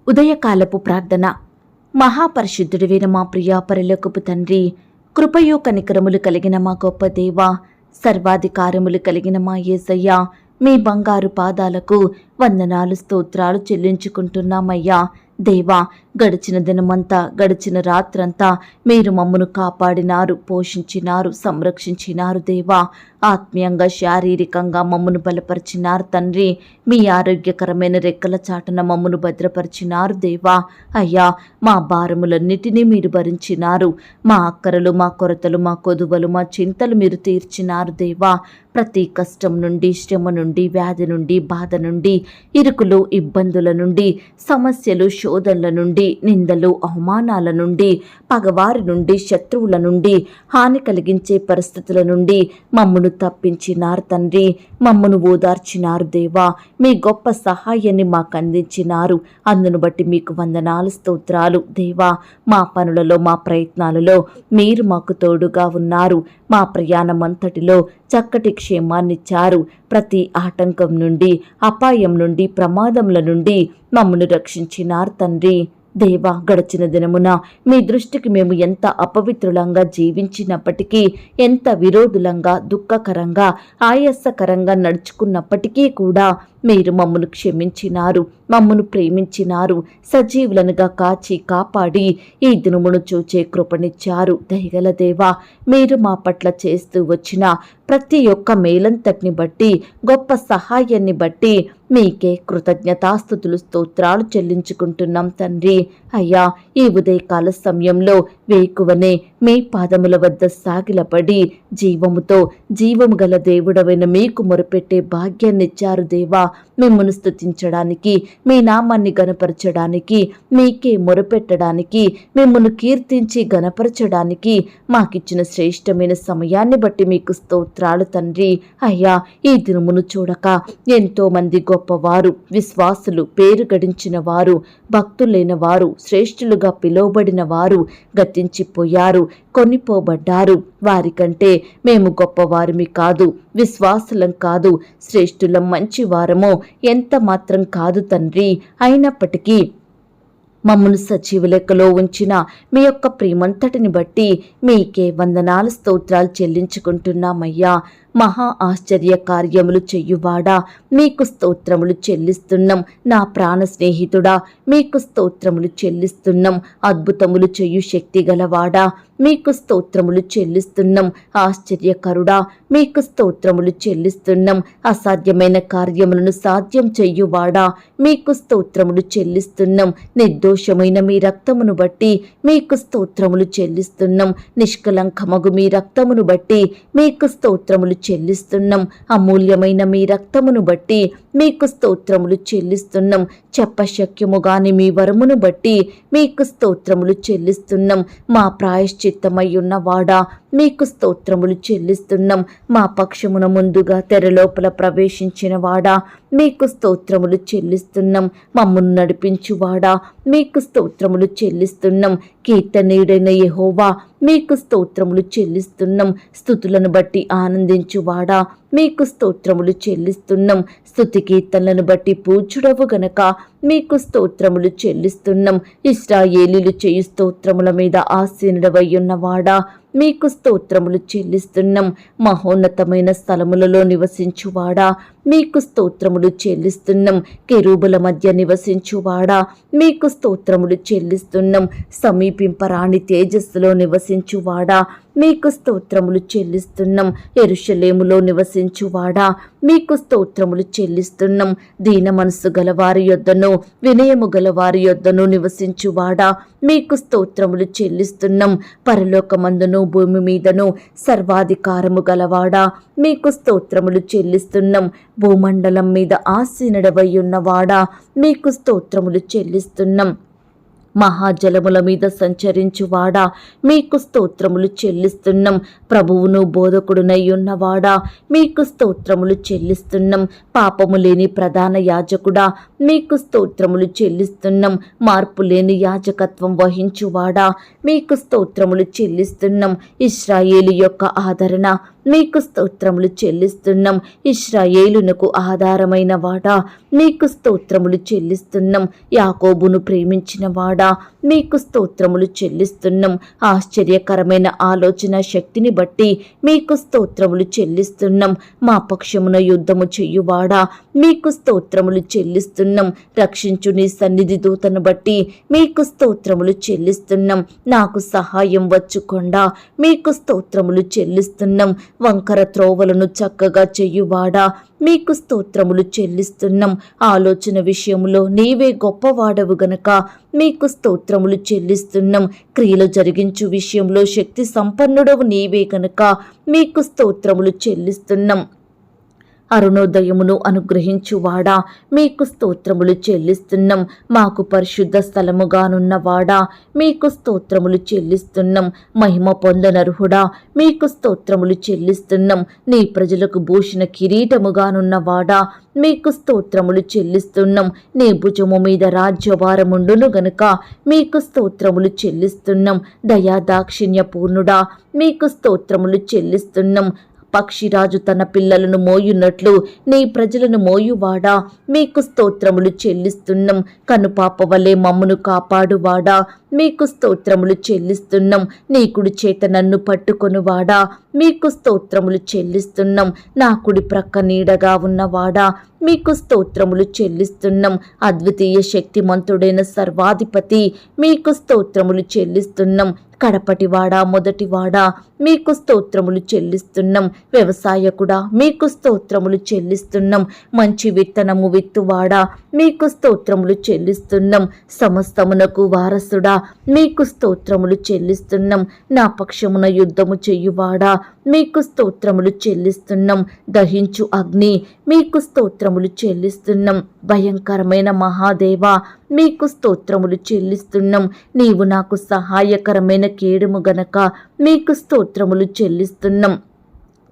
ఉదయకాలపు ప్రార్థన. మహాపరిశుద్ధుడివైన మా ప్రియ పరలోకపు తండ్రి, కృపయు కనికరములు కలిగిన మా గొప్ప దేవా, సర్వాధికారములు కలిగిన మా యేసయ్యా, మీ బంగారు పాదాలకు వందనాలు స్తోత్రాలు చెల్లించుకుంటున్నామయ్యా. దేవా, గడిచిన దినమంతా, గడిచిన రాత్రంతా మీరు మమ్మను కాపాడినారు, పోషించినారు, సంరక్షించినారు. దేవా, ఆత్మీయంగా శారీరకంగా మమ్మను బలపరిచినారు తండ్రి. మీ ఆరోగ్యకరమైన రెక్కల చాటున మమ్మను భద్రపరిచినారు. దేవా అయ్యా, మా భారములన్నిటినీ మీరు భరించినారు. మా అక్కరలు, మా కొరతలు, మా కొదువలు, మా చింతలు మీరు తీర్చినారు. దేవా, ప్రతి కష్టం నుండి, శ్రమ నుండి, వ్యాధి నుండి, బాధ నుండి, ఇరుకులు, ఇబ్బందుల నుండి, సమస్యలు, శోధనల నుండి, నిందలు, అవమానాల నుండి, పగవారి నుండి, శత్రువుల నుండి, హాని కలిగించే పరిస్థితుల నుండి మమ్మను తప్పించినారు తండ్రి. మమ్మను ఓదార్చినారు. దేవా, మీ గొప్ప సహాయాన్ని మాకు అందించినారు. అందును బట్టి మీకు వందనాలు స్తోత్రాలు. దేవా, మా పనులలో, మా ప్రయత్నాలలో మీరు మాకు తోడుగా ఉన్నారు. మా ప్రయాణమంతటిలో చక్కటి క్షేమాన్నిచ్చారు. ప్రతి ఆటంకం నుండి, అపాయం నుండి, ప్రమాదముల నుండి మమ్మను రక్షించినారు తండ్రి. దేవా, గడిచిన దినమున మీ దృష్టికి మేము ఎంత అపవిత్రులంగా జీవించినప్పటికీ, ఎంత విరోధులంగా, దుఃఖకరంగా, ఆయాసకరంగా నడుచుకున్నప్పటికీ కూడా మీరు మమ్మను క్షమించినారు, మమ్మను ప్రేమించినారు, సజీవులనుగా కాచి కాపాడి ఈ దినమును చూచే కృపనిచ్చారు. దయగల దేవా, మీరు మా పట్ల చేస్తూ వచ్చిన ప్రతి ఒక్క మేలంతటిని బట్టి, గొప్ప సహాయాన్ని బట్టి మీకే కృతజ్ఞతాస్తుతులు స్తోత్రాలు చెల్లించుకుంటున్నాం తండ్రి. అయ్యా, ఈ ఉదయకాల సమయంలో వేకువనే మీ పాదముల వద్ద సాగిలపడి జీవముతో జీవము గల దేవుడవైన మీకు మొరపెట్టే భాగ్యాన్నిచ్చారు. దేవా, మిమ్మల్ని స్తుతించడానికి, మీ నామాన్ని గనపరచడానికి, మీకే మొరపెట్టడానికి, మిమ్మల్ని కీర్తించి గనపరచడానికి మాకిచ్చిన శ్రేష్టమైన సమయాన్ని బట్టి మీకు స్తోత్రాలు తండ్రి. అయ్యా, ఈ దినమును చూడక ఎంతో మంది గొప్పవారు, విశ్వాసులు, పేరు గడించిన వారు, భక్తులైన వారు, శ్రేష్ఠులుగా పిలువబడిన వారు గతించిపోయారు, కొనిపోబడ్డారు. వారికంటే మేము గొప్పవారిమి కాదు, విశ్వాసులం కాదు, శ్రేష్ఠులం, మంచి వారమో ఎంత మాత్రం కాదు తండ్రి. అయినప్పటికీ మమ్మను సజీవ లెక్కలో ఉంచిన మీ యొక్క ప్రేమంతటిని బట్టి మీకే వందనాలు స్తోత్రాలు చెల్లించుకుంటున్నామయ్యా. మహా ఆశ్చర్య కార్యములు చెయ్యువాడా, మీకు స్తోత్రములు చెల్లిస్తున్నాం. నా ప్రాణ స్నేహితుడా, మీకు స్తోత్రములు చెల్లిస్తున్నాం. అద్భుతములు చెయ్యు శక్తి గలవాడా, మీకు స్తోత్రములు చెల్లిస్తున్నాం. ఆశ్చర్యకరుడా, మీకు స్తోత్రములు చెల్లిస్తున్నాం. అసాధ్యమైన కార్యములను సాధ్యం చెయ్యువాడా, మీకు స్తోత్రములు చెల్లిస్తున్నాం. నిర్దోషమైన మీ రక్తమును బట్టి మీకు స్తోత్రములు చెల్లిస్తున్నాం. నిష్కలంకమగు మీ రక్తమును బట్టి మీకు స్తోత్రములు చెల్లిస్తున్నాం. అమూల్యమైన మీ రక్తమును బట్టి మీకు స్తోత్రములు చెల్లిస్తున్నాం. చెప్పశక్యముగాని మీ వరమును బట్టి మీకు స్తోత్రములు చెల్లిస్తున్నాం. మా ప్రాయశ్చిత్తమై ఉన్నవాడా, మీకు స్తోత్రములు చెల్లిస్తున్నాం. మా పక్షమున ముందుగా తెరలోపల ప్రవేశించిన వాడా, మీకు స్తోత్రములు చెల్లిస్తున్నాం. మమ్మను నడిపించువాడా, మీకు స్తోత్రములు చెల్లిస్తున్నాం. కీర్తనీయుడైన యెహోవా, మీకు స్తోత్రములు చెల్లిస్తున్నాం. స్తుతులను బట్టి ఆనందించువాడా, మీకు స్తోత్రములు చెల్లిస్తున్నాం. స్తుతి కీర్తనలను బట్టి పూజుడవు గనక మీకు స్తోత్రములు చెల్లిస్తున్నాం. ఇశ్రాయేలీలు చేయు స్తోత్రముల మీద ఆసీనుడవై ఉన్నవాడా, మీకు స్తోత్రములు చెల్లిస్తున్నాం. మహోన్నతమైన స్థలములలో నివసించువాడా, మీకు స్తోత్రములు చెల్లిస్తున్నాం. కెరూబుల మధ్య నివసించువాడా, మీకు స్తోత్రములు చెల్లిస్తున్నాం. సమీపింపరాని తేజస్సులో నివసించువాడా, మీకు స్తోత్రములు చెల్లిస్తున్నాం. యెరూషలేములో నివసించువాడా, మీకు స్తోత్రములు చెల్లిస్తున్నాం. దీన మనస్సు గలవారి యొద్దను, వినయము గలవారి యొద్దను నివసించువాడా, మీకు స్తోత్రములు చెల్లిస్తున్నాం. పరలోకమందును భూమి మీదను సర్వాధికారము గలవాడా, మీకు స్తోత్రములు చెల్లిస్తున్నాం. భూమండలం మీద ఆసీనుడవై ఉన్నవాడా, మీకు స్తోత్రములు చెల్లిస్తున్నాం. మహాజలముల మీద సంచరించువాడా మీకు స్తోత్రములు చెల్లిస్తున్నాం. ప్రభువును బోధకుడునై ఉన్నవాడా మీకు స్తోత్రములు చెల్లిస్తున్నాం. పాపము లేని ప్రధాన యాజకుడా మీకు స్తోత్రములు చెల్లిస్తున్నాం. మార్పు లేని యాజకత్వం వహించువాడా మీకు స్తోత్రములు చెల్లిస్తున్నాం. ఇశ్రాయేలు యొక్క ఆదరణ మీకు స్తోత్రములు చెల్లిస్తున్నాం. ఇశ్రాయేలునకు ఆధారమైన వాడా మీకు స్తోత్రములు చెల్లిస్తున్నాం. యాకోబును ప్రేమించిన వాడా మీకు స్తోత్రములు చెల్లిస్తున్నాం. ఆశ్చర్యకరమైన ఆలోచన శక్తిని బట్టి మీకు స్తోత్రములు చెల్లిస్తున్నాం. మా పక్షమున యుద్ధము చెయ్యువాడా మీకు స్తోత్రములు చెల్లిస్తున్నాం. రక్షించు నీ సన్నిధి దూతను బట్టి మీకు స్తోత్రములు చెల్లిస్తున్నాం. నాకు సహాయం వచ్చుకొండా మీకు స్తోత్రములు చెల్లిస్తున్నాం. వంకర త్రోవలను చక్కగా చెయ్యువాడా మీకు స్తోత్రములు చెల్లిస్తున్నాం. ఆలోచన విషయంలో నీవే గొప్పవాడవు గనక మీకు స్తోత్రములు చెల్లిస్తున్నాం. క్రియలు జరిగించు విషయంలో శక్తి సంపన్నుడవు నీవే గనక మీకు స్తోత్రములు చెల్లిస్తున్నాం. అరుణోదయమును అనుగ్రహించువాడా మీకు స్తోత్రములు చెల్లిస్తున్నాం. మాకు పరిశుద్ధ స్థలముగానున్నవాడా మీకు స్తోత్రములు చెల్లిస్తున్నాం. మహిమ పొందనర్హుడా మీకు స్తోత్రములు చెల్లిస్తున్నాం. నీ ప్రజలకు భూషణ కిరీటముగానున్నవాడా మీకు స్తోత్రములు చెల్లిస్తున్నాం. నీ భుజము మీద రాజ్యభారముండును గనుక మీకు స్తోత్రములు చెల్లిస్తున్నాం. దయా దాక్షిణ్య పూర్ణుడా మీకు స్తోత్రములు చెల్లిస్తున్నాం. పక్షిరాజు తన పిల్లలను మోయున్నట్లు నీ ప్రజలను మోయువాడా మీకు స్తోత్రములు చెల్లిస్తున్నాం. కనుపాప వలె మమ్మును కాపాడువాడా మీకు స్తోత్రములు చెల్లిస్తున్నాం. నీ కుడి చేత నన్ను పట్టుకొనువాడా మీకు స్తోత్రములు చెల్లిస్తున్నాం. నా కుడి ప్రక్క నీడగా ఉన్నవాడా మీకు స్తోత్రములు చెల్లిస్తున్నాం. అద్వితీయ శక్తిమంతుడైన సర్వాధిపతి మీకు స్తోత్రములు చెల్లిస్తున్నాం. కడపటివాడా మొదటివాడా మీకు స్తోత్రములు చెల్లిస్తున్నాం. వ్యవసాయకుడా మీకు స్తోత్రములు చెల్లిస్తున్నాం. మంచి విత్తనము విత్తువాడా మీకు స్తోత్రములు చెల్లిస్తున్నాం. సమస్తమునకు వారసుడా మీకు స్తోత్రములు చెల్లిస్తున్నాం. నా పక్షమున యుద్ధము చెయ్యువాడా మీకు స్తోత్రములు చెల్లిస్తున్నాం. దహించు అగ్ని మీకు స్తోత్రములు చెల్లిస్తున్నాం. భయంకరమైన మహాదేవా మీకు స్తోత్రములు చెల్లిస్తున్నాం. నీవు నాకు సహాయకరమైన కేడుము గనక మీకు స్తోత్రములు చెల్లిస్తున్నాం.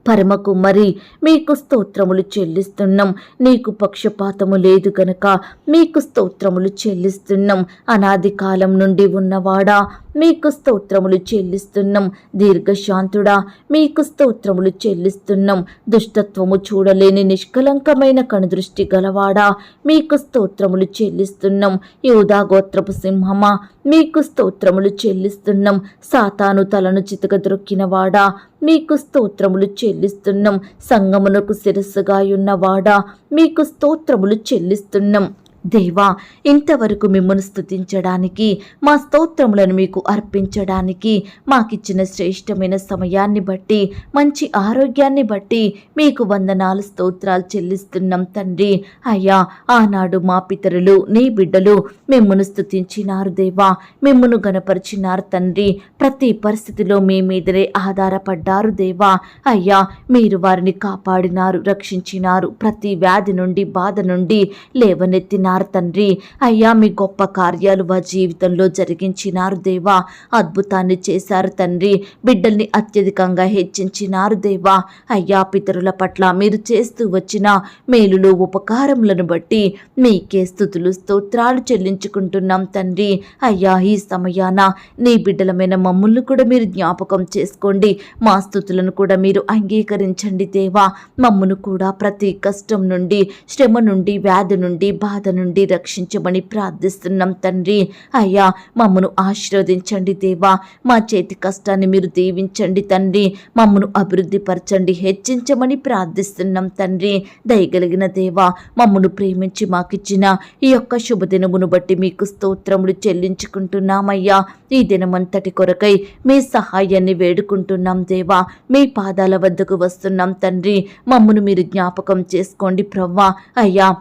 పరమ కుమ్మరి మీకు స్తోత్రములు చెల్లిస్తున్నాం. నీకు పక్షపాతము లేదు గనక మీకు స్తోత్రములు చెల్లిస్తున్నాం. అనాది కాలం నుండి ఉన్నవాడా మీకు స్తోత్రములు చెల్లిస్తున్నాం. దీర్ఘశాంతుడా మీకు స్తోత్రములు చెల్లిస్తున్నాం. దుష్టత్వము చూడలేని నిష్కలంకమైన కనుదృష్టి గలవాడా మీకు స్తోత్రములు చెల్లిస్తున్నాం. యూదా గోత్రపు సింహమా మీకు స్తోత్రములు చెల్లిస్తున్నాం. సాతాను తలను చితకద్రొక్కినవాడా మీకు స్తోత్రములు చెల్లిస్తున్నాం. సంగమునకు శిరస్సుగా ఉన్నవాడా మీకు స్తోత్రములు చెల్లిస్తున్నాం. దేవా ఇంతవరకు మిమ్మల్ని స్తుతించడానికి మా స్తోత్రములను మీకు అర్పించడానికి మాకిచ్చిన శ్రేష్టమైన సమయాన్ని బట్టి మంచి ఆరోగ్యాన్ని బట్టి మీకు వందనాలు స్తోత్రాలు చెల్లిస్తున్నాం తండ్రి. అయ్యా ఆనాడు మా పితరులు నీ బిడ్డలు మిమ్మల్ని స్తుతించినారు దేవా, మిమ్మను గణపరిచినారు తండ్రి. ప్రతి పరిస్థితిలో మీ మీదనే ఆధారపడ్డారు దేవా. అయ్యా మీరు వారిని కాపాడినారు, రక్షించినారు. ప్రతి వ్యాధి నుండి బాధ నుండి లేవనెత్తినారు తండ్రి. అయ్యా మీ గొప్ప కార్యాలు వారి జీవితంలో జరిగించినారు దేవా. అద్భుతాన్ని చేశారు తండ్రి. బిడ్డల్ని అత్యధికంగా హెచ్చించినారు దేవా. అయ్యా పితరుల పట్ల మీరు చేస్తూ వచ్చిన మేలులు ఉపకారములను బట్టి మీకే స్తుతులు స్తోత్రాలు చెల్లించుకుంటున్నాం తండ్రి. అయ్యా ఈ సమయాన నీ బిడ్డలమైన మమ్మల్ని కూడా మీరు జ్ఞాపకం చేసుకోండి. మా స్తుతులను కూడా మీరు అంగీకరించండి దేవా. మమ్మను కూడా ప్రతి కష్టం నుండి, శ్రమ నుండి, వ్యాధి నుండి, బాధ నుండి రక్షించమని ప్రార్థిస్తున్నాం తండ్రి. అయ్యా మమ్మను ఆశీర్వదించండి దేవా. మా చేతి కష్టాన్ని మీరు దీవించండి తండ్రి. మమ్మను అభివృద్ధి పరచండి, హెచ్చించమని ప్రార్థిస్తున్నాం తండ్రి. దయగలిగిన దేవా మమ్మను ప్రేమించి మాకిచ్చిన ఈ యొక్క శుభదినమును బట్టి మీకు స్తోత్రములు చెల్లించుకుంటున్నామయ్యా. ఈ దినమంతటి కొరకై మీ సహాయాన్ని వేడుకుంటున్నాం దేవా. మీ పాదాల వద్దకు వస్తున్నాం తండ్రి. మమ్మను మీరు జ్ఞాపకం చేసుకోండి ప్రవ్వా. అయ్యా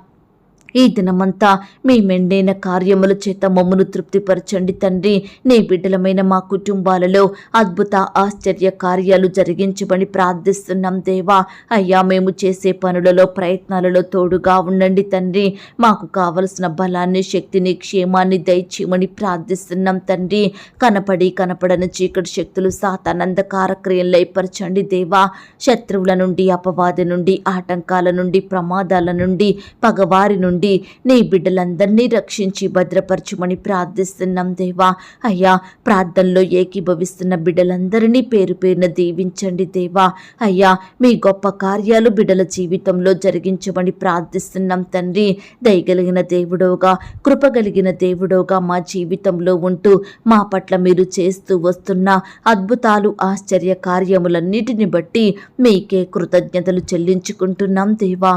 ఈ దినమంతా మీ మెండైన కార్యముల చేత మమ్మను తృప్తిపరచండి తండ్రి. నీ బిడ్డలమైన మా కుటుంబాలలో అద్భుత ఆశ్చర్య కార్యాలు జరిగించమని ప్రార్థిస్తున్నాం దేవా. అయ్యా, మేము చేసే పనులలో ప్రయత్నాలలో తోడుగా ఉండండి తండ్రి. మాకు కావలసిన బలాన్ని, శక్తిని, క్షేమాన్ని దయచేయమని ప్రార్థిస్తున్నాం తండ్రి. కనపడని చీకటి శక్తులు సాతానందకార క్రియలు లయపరచండి దేవా. శత్రువుల నుండి, అపవాది నుండి, ఆటంకాల నుండి, ప్రమాదాల నుండి, పగవారి నుండి నీ బిడ్డలందరినీ రక్షించి భద్రపరచుమని ప్రార్థిస్తున్నాం దేవా. అయ్యా, ప్రార్థనలో ఏకీభవిస్తున్న బిడ్డలందరినీ పేరు పేరున దీవించండి దేవా. అయ్యా, మీ గొప్ప కార్యాలు బిడ్డల జీవితంలో జరిగించమని ప్రార్థిస్తున్నాం తండ్రి. దయగలిగిన దేవుడోగా, కృపగలిగిన దేవుడోగా మా జీవితంలో ఉంటూ మా పట్ల మీరు చేస్తూ వస్తున్న అద్భుతాలు, ఆశ్చర్య కార్యములన్నిటిని బట్టి మీకే కృతజ్ఞతలు చెల్లించుకుంటున్నాం దేవా.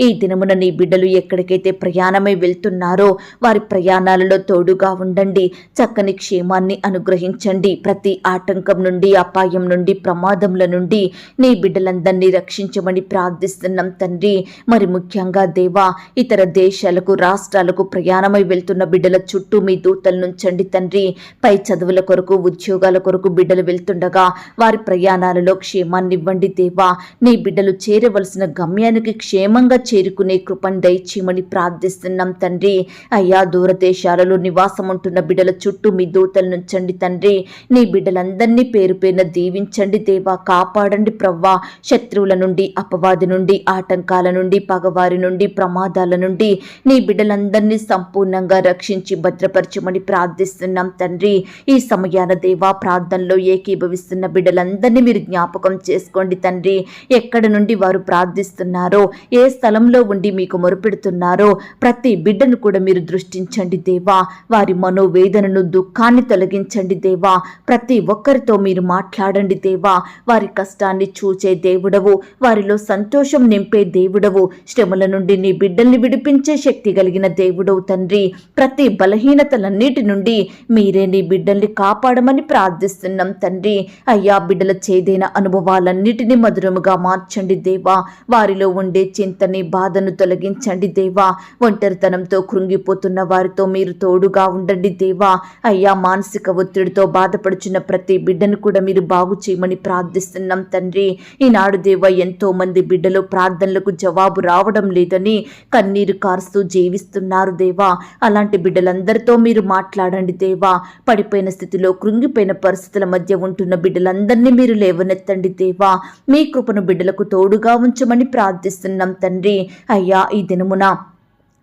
ఈ దినమున నీ బిడ్డలు ఎక్కడికైతే ప్రయాణమై వెళ్తున్నారో వారి ప్రయాణాలలో తోడుగా ఉండండి. చక్కని క్షేమాన్ని అనుగ్రహించండి. ప్రతి ఆటంకం నుండి, అపాయం నుండి, ప్రమాదముల నుండి నీ బిడ్డలందరినీ రక్షించమని ప్రార్థిస్తున్నాం తండ్రి. మరి ముఖ్యంగా దేవా, ఇతర దేశాలకు, రాష్ట్రాలకు ప్రయాణమై వెళ్తున్న బిడ్డల చుట్టూ మీ దూతలు నుంచండి తండ్రి. పై చదువుల కొరకు, ఉద్యోగాల కొరకు బిడ్డలు వెళ్తుండగా వారి ప్రయాణాలలో క్షేమాన్ని ఇవ్వండి దేవా. నీ బిడ్డలు చేరవలసిన గమ్యానికి క్షేమంగా చేరుకునే కృపను దయచేయమని ప్రార్థిస్తున్నాం తండ్రి. అయ్యా, దూరదేశాలలో నివాసం ఉంటున్న బిడ్డల చుట్టూ మీ దూతలు నుంచండి తండ్రి. నీ బిడ్డలందరినీ పేరు పేరున దీవించండి దేవా. కాపాడండి ప్రవ్వా. శత్రువుల నుండి, అపవాది నుండి, ఆటంకాల నుండి, పగవారి నుండి, ప్రమాదాల నుండి నీ బిడ్డలందరినీ సంపూర్ణంగా రక్షించి భద్రపరచమని ప్రార్థిస్తున్నాం తండ్రి. ఈ సమయాన దేవా, ప్రార్థనలో ఏకీభవిస్తున్న బిడ్డలందరినీ మీరు జ్ఞాపకం చేసుకోండి తండ్రి. ఎక్కడ నుండి వారు ప్రార్థిస్తున్నారో, ఏ స్థలంలో ఉండి మీకు మొరుపెడుతున్నారో ప్రతి బిడ్డను కూడా మీరు దృష్టించండి దేవా. వారి మనోవేదనను, దుఃఖాన్ని తొలగించండి దేవా. ప్రతి ఒక్కరితో మీరు మాట్లాడండి దేవా. వారి కష్టాన్ని చూచే దేవుడవు, వారిలో సంతోషం నింపే దేవుడవు, శ్రమల నుండి నీ బిడ్డల్ని విడిపించే శక్తి కలిగిన దేవుడవు తండ్రి. ప్రతి బలహీనతలన్నిటి నుండి మీరే నీ బిడ్డల్ని కాపాడమని ప్రార్థిస్తున్నాం తండ్రి. అయ్యా, బిడ్డల చేదైన అనుభవాలన్నిటినీ మధురముగా మార్చండి దేవా. వారిలో ఉండే చింతని, బాధను తొలగించండి దేవా. ఒంటరితనంతో కృంగిపోతున్న వారితో మీరు తోడుగా ఉండండి దేవా. అయ్యా, మానసిక ఒత్తిడితో బాధపడుచున్న ప్రతి బిడ్డను కూడా మీరు బాగు చేయమని ప్రార్థిస్తున్నాం తండ్రి. ఈనాడు దేవా, ఎంతో మంది బిడ్డలు ప్రార్థనలకు జవాబు రావడం లేదని కన్నీరు కారుస్తూ జీవిస్తున్నారు దేవా. అలాంటి బిడ్డలందరితో మీరు మాట్లాడండి దేవా. పడిపోయిన స్థితిలో, కృంగిపోయిన పరిస్థితుల మధ్య ఉంటున్న బిడ్డలందరినీ మీరు లేవనెత్తండి దేవా. మీ కృపను బిడ్డలకు తోడుగా ఉంచమని ప్రార్థిస్తున్నాం తండ్రి. అయ్యా, ఈ దినమున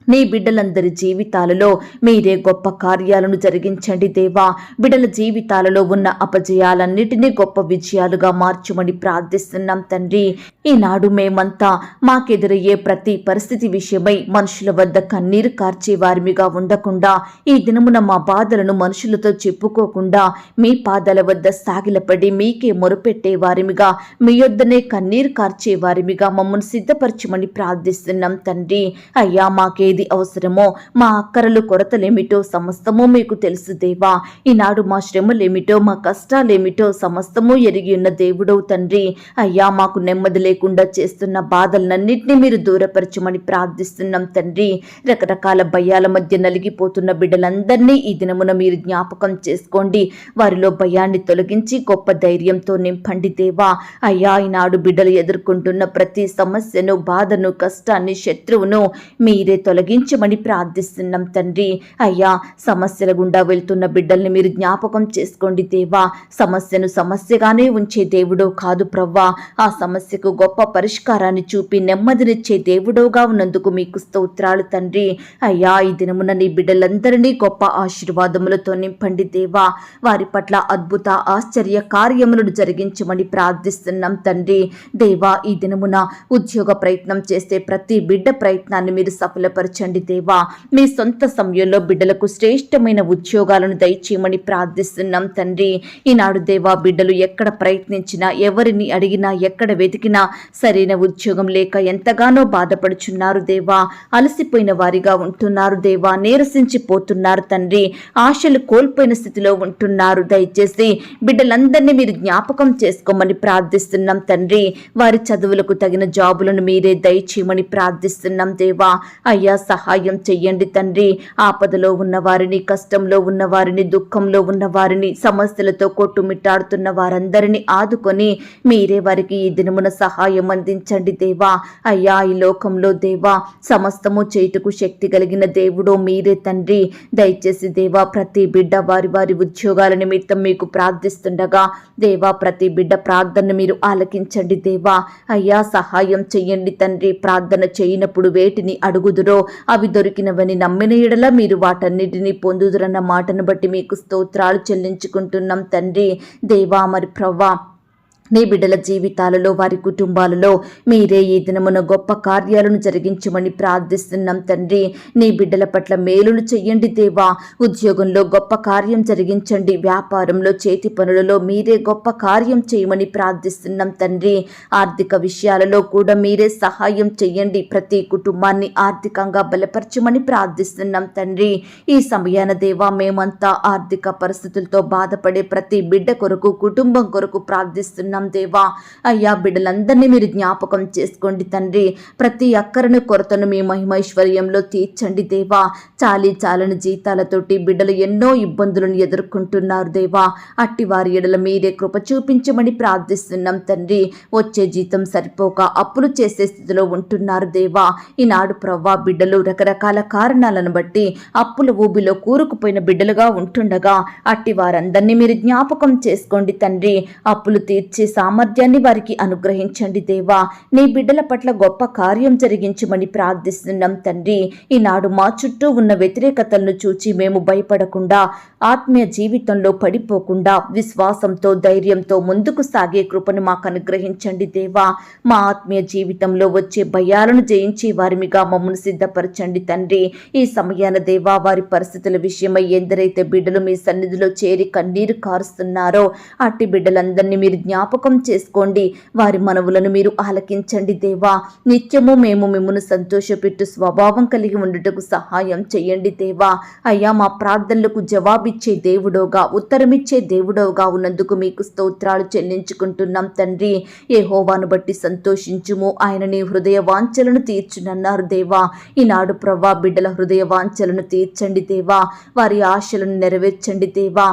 నీ బిడ్డలందరి జీవితాలలో మీరే గొప్ప కార్యాలను జరిగించండి దేవా. బిడ్డల జీవితాలలో ఉన్న అపజయాలన్నిటినీ గొప్ప విజయాలుగా మార్చమని ప్రార్థిస్తున్నాం తండ్రి. ఈనాడు మేమంతా మాకెదురయ్యే ప్రతి పరిస్థితి విషయమై మనుషుల వద్ద కన్నీరు కార్చే వారిమిగా ఉండకుండా, ఈ దినమున మా బాధలను మనుషులతో చెప్పుకోకుండా మీ పాదాల వద్ద సాగిలపడి మీకే మొరుపెట్టే వారిమిగా, మీ యొద్దనే కన్నీరు కార్చే వారిమిగా మమ్మల్ని సిద్ధపరచమని ప్రార్థిస్తున్నాం తండ్రి. అయ్యా, మాకే ఏది అవసరమో, మా అక్కరలు, కొరతలేమిటో సమస్తము మీకు తెలుసు దేవా. ఈనాడు మా శ్రమలేమిటో, మా కష్టాలేమిటో సమస్తము ఎరిగి ఉన్న దేవుడవు తండ్రి. అయ్యా, మాకు నెమ్మది లేకుండా చేస్తున్న బాధలన్నింటినీ మీరు దూరపరచమని ప్రార్థిస్తున్నాం తండ్రి. రకరకాల భయాల మధ్య నలిగిపోతున్న బిడ్డలందరినీ ఈ దినమున మీరు జ్ఞాపకం చేసుకోండి. వారిలో భయాన్ని తొలగించి గొప్ప ధైర్యంతో నింపండి దేవా. అయ్యా, ఈనాడు బిడ్డలు ఎదుర్కొంటున్న ప్రతి సమస్యను, బాధను, కష్టాన్ని, శత్రువును మీరే తొలగించమని ప్రార్థిస్తున్నాం తండ్రి. అయ్యా, సమస్యల గుండా వెళ్తున్న బిడ్డల్ని మీరు జ్ఞాపకం చేసుకోండి దేవా. సమస్యను సమస్యగానే ఉంచే దేవుడో కాదు ప్రవ్వా. ఆ సమస్యకు గొప్ప పరిష్కారాన్ని చూపి నెమ్మదినిచ్చే దేవుడోగా ఉన్నందుకు మీకు స్తోత్రాలు తండ్రి. అయ్యా, ఈ దినమున నీ బిడ్డలందరినీ గొప్ప ఆశీర్వాదములతో నింపండి దేవా. వారి పట్ల అద్భుత ఆశ్చర్య కార్యములను జరిగించమని ప్రార్థిస్తున్నాం తండ్రి. దేవా, ఈ దినమున ఉద్యోగ ప్రయత్నం చేస్తే ప్రతి బిడ్డ ప్రయత్నాన్ని మీరు సఫలపరచండి దేవా. మీ సొంత సమయంలో బిడ్డలకు శ్రేష్టమైన ఉద్యోగాలను దయచేయమని ప్రార్థిస్తున్నాం తండ్రి. ఈనాడు దేవా, బిడ్డలు ఎక్కడ ప్రయత్నించినా, ఎవరిని అడిగినా, ఎక్కడ వెతికినా సరైన ఉద్యోగం లేక ఎంతగానో బాధపడుచున్నారు దేవా. అలసిపోయిన వారిగా ఉంటున్నారు దేవా. నీరసించిపోతున్నారు తండ్రి. ఆశలు కోల్పోయిన స్థితిలో ఉంటున్నారు. దయచేసి బిడ్డలందరినీ మీరు జ్ఞాపకం చేసుకోమని ప్రార్థిస్తున్నాం తండ్రి. వారి చదువులకు తగిన జాబులను మీరే దయచేయమని ప్రార్థిస్తున్నాం దేవా. అయ్యా, సహాయం చెయ్యండి తండ్రి. ఆపదలో ఉన్నవారిని, కష్టంలో ఉన్నవారిని, దుఃఖంలో ఉన్నవారిని, సమస్యలతో కొట్టుమిట్టాడుతున్న వారందరినీ ఆదుకొని మీరే వారికి ఈ దినమున సహాయం అందించండి దేవా. అయ్యా, ఈ లోకంలో దేవా సమస్తము చేయుటకు శక్తి కలిగిన దేవుడో మీరే తండ్రి. దయచేసి దేవా ప్రతి బిడ్డ వారి వారి ఉద్యోగాల నిమిత్తం మీకు ప్రార్థిస్తుండగా దేవా ప్రతి బిడ్డ ప్రార్థన మీరు ఆలకించండి దేవా. అయ్యా, సహాయం చెయ్యండి తండ్రి. ప్రార్థన చేయనప్పుడు వేటిని అడుగుదురో అవి దొరికినవని నమ్మిన ఎడల మీరు వాటన్నిటినీ పొందుదురన్న మాటను బట్టి మీకు స్తోత్రాలు చెల్లించుకుంటున్నాం తండ్రి. దేవా మరి ప్రవ్వా నీ బిడ్డల జీవితాలలో, వారి కుటుంబాలలో మీరే ఈ దినమున గొప్ప కార్యాలను జరిగించమని ప్రార్థిస్తున్నాం తండ్రి. నీ బిడ్డల పట్ల మేలును చెయ్యండి దేవా. ఉద్యోగంలో గొప్ప కార్యం జరిగించండి. వ్యాపారంలో, చేతి పనులలో మీరే గొప్ప కార్యం చేయమని ప్రార్థిస్తున్నాం తండ్రి. ఆర్థిక విషయాలలో కూడా మీరే సహాయం చెయ్యండి. ప్రతి కుటుంబాన్ని ఆర్థికంగా బలపరచమని ప్రార్థిస్తున్నాం తండ్రి. ఈ సమయాన దేవా మేమంతా ఆర్థిక పరిస్థితులతో బాధపడే ప్రతి బిడ్డ కొరకు, కుటుంబం కొరకు ప్రార్థిస్తున్నాం దేవా. అయ్యా, బిడ్డలందరినీ మీరు జ్ఞాపకం చేసుకోండి తండ్రి. ప్రతి అక్కరను, కొరతను మీ మహిమైశ్వర్యంలో తీర్చండి దేవా. చాలని జీతాలతోటి బిడ్డలు ఎన్నో ఇబ్బందులను ఎదుర్కొంటున్నారు దేవా. అట్టి వారి ఎడల మీరే కృప చూపించమని ప్రార్థిస్తున్నాం తండ్రి. వచ్చే జీతం సరిపోక అప్పులు చేసే స్థితిలో ఉంటున్నారు దేవా. ఈనాడు ప్రవ్వా బిడ్డలు రకరకాల కారణాలను బట్టి అప్పుల ఊబిలో కూరుకుపోయిన బిడ్డలుగా ఉంటుండగా అట్టి వారందరినీ మీరు జ్ఞాపకం చేసుకోండి తండ్రి. అప్పులు తీర్చి సామర్థ్యాన్ని వారికి అనుగ్రహించండి దేవా. నీ బిడ్డల పట్ల గొప్ప కార్యం జరిగించమని ప్రార్థిస్తున్నాం తండ్రి. ఈనాడు మా చుట్టూ ఉన్న వ్యతిరేకతలను చూచి మేము భయపడకుండా, ఆత్మీయ జీవితంలో పడిపోకుండా విశ్వాసంతో, ధైర్యంతో ముందుకు సాగే కృపను మాకు అనుగ్రహించండి దేవా. మా ఆత్మీయ జీవితంలో వచ్చే భయాలను జయించి వారిమిగా మమ్మల్ని సిద్ధపరచండి తండ్రి. ఈ సమయాన దేవా వారి పరిస్థితుల విషయమై ఎందరైతే బిడ్డలు మీ సన్నిధిలో చేరి కన్నీరు కారుస్తున్నారో అట్టి బిడ్డలందరినీ మీరు జ్ఞాపకం చేసుకోండి. వారి మనవులను మీరు ఆలకించండి దేవా. నిత్యము మేము మిమ్మల్ని సంతోషపెట్టు స్వభావం కలిగి ఉండుటకు సహాయం చేయండి దేవా. అయ్యా, మా ప్రార్థనలకు జవాబిచ్చే దేవుడోగా, ఉత్తరమిచ్చే దేవుడోగా ఉన్నందుకు మీకు స్తోత్రాలు చెల్లించుకుంటున్నాం తండ్రి. యెహోవాను బట్టి సంతోషించుము, ఆయన నీ హృదయ వాంఛలను తీర్చునన్నారు దేవా. ఈనాడు ప్రవ్వా బిడ్డల హృదయ వాంఛలను తీర్చండి దేవా. వారి ఆశలను నెరవేర్చండి దేవా.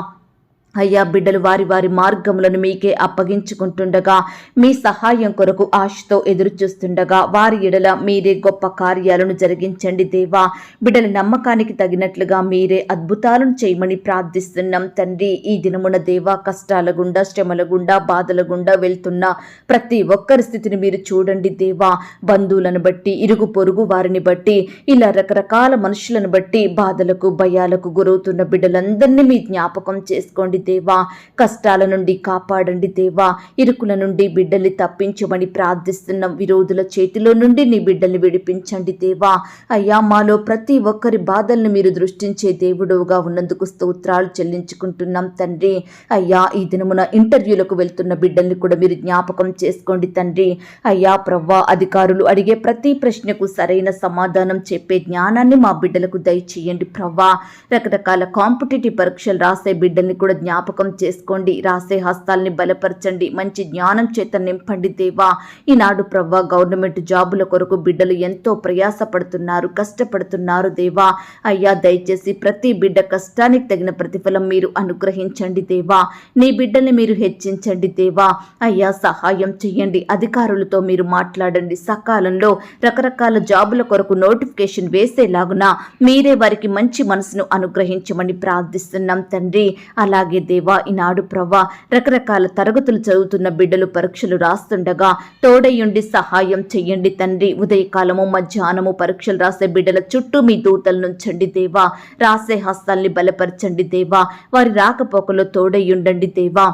అయ్యా, బిడ్డలు వారి వారి మార్గములను మీకే అప్పగించుకుంటుండగా, మీ సహాయం కొరకు ఆశతో ఎదురు చూస్తుండగా వారి ఎడల మీరే గొప్ప కార్యాలను జరిగించండి దేవా. బిడ్డల నమ్మకానికి తగినట్లుగా మీరే అద్భుతాలను చేయమని ప్రార్థిస్తున్నాం తండ్రి. ఈ దినమున దేవా కష్టాల గుండా, శ్రమల గుండా, బాధల గుండా వెళ్తున్న ప్రతి ఒక్కరి స్థితిని మీరు చూడండి దేవా. బంధువులను బట్టి, ఇరుగు పొరుగు వారిని బట్టి, ఇలా రకరకాల మనుషులను బట్టి బాధలకు, భయాలకు గురవుతున్న బిడ్డలందరినీ మీ జ్ఞాపకం చేసుకోండి దేవా. కష్టాల నుండి కాపాడండి దేవా. ఇరుకుల నుండి బిడ్డల్ని తప్పించమని ప్రార్థిస్తున్నాం. విరోధుల చేతిలో నుండి నీ బిడ్డల్ని విడిపించండి దేవా. అయ్యా, మాలో ప్రతి ఒక్కరి బాధల్ని మీరు దృష్టించే దేవుడుగా ఉన్నందుకు స్తోత్రాలు చెల్లించుకుంటున్నాం తండ్రి. అయ్యా, ఈ దినమున ఇంటర్వ్యూలకు వెళ్తున్న బిడ్డల్ని కూడా మీరు జ్ఞాపకం చేసుకోండి తండ్రి. అయ్యా ప్రవ్వా, అధికారులు అడిగే ప్రతి ప్రశ్నకు సరైన సమాధానం చెప్పే జ్ఞానాన్ని మా బిడ్డలకు దయచేయండి ప్రవ్వా. రకరకాల కాంపిటేటివ్ పరీక్షలు రాసే బిడ్డల్ని కూడా జ్ఞాపకం చేసుకోండి. రాసే హస్తాల్ని బలపరచండి. మంచి జ్ఞానం చేత నింపండి దేవా. ఈనాడు ప్రవ్వా గవర్నమెంట్ జాబుల కొరకు బిడ్డలు ఎంతో ప్రయాసపడుతున్నారు, కష్టపడుతున్నారు దేవా. అయ్యా, దయచేసి ప్రతి బిడ్డ కష్టానికి తగిన ప్రతిఫలం మీరు అనుగ్రహించండి దేవా. నీ బిడ్డల్ని మీరు హెచ్చించండి దేవా. అయ్యా, సహాయం చేయండి. అధికారులతో మీరు మాట్లాడండి. సకాలంలో రకరకాల జాబుల కొరకు నోటిఫికేషన్ వేసేలాగున మీరే వారికి మంచి మనసును అనుగ్రహించమని ప్రార్థిస్తున్నాం తండ్రి. అలాగే దేవా, ఈనాడు ప్రవ్వా రకరకాల తరగతులు చదువుతున్న బిడ్డలు పరీక్షలు రాస్తుండగా తోడయుండి సహాయం చెయ్యండి తండ్రి. ఉదయకాలము, మధ్యాహ్నము పరీక్షలు రాసే బిడ్డల చుట్టూ మీ దూతలు నుంచండి దేవా. రాసే హస్తాల్ని బలపరచండి దేవా. వారి రాకపోకలో తోడయుండండి దేవా.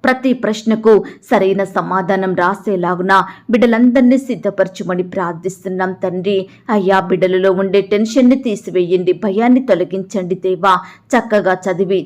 ప్రతి ప్రశ్నకు సరైన సమాధానం రాసేలాగున బిడ్డలందరినీ సిద్ధపరచుమని ప్రార్థిస్తున్నాం తండ్రి. అయ్యా, బిడ్డలలో ఉండే టెన్షన్ని తీసివేయండి, భయాన్ని తొలగించండి దేవా. చక్కగా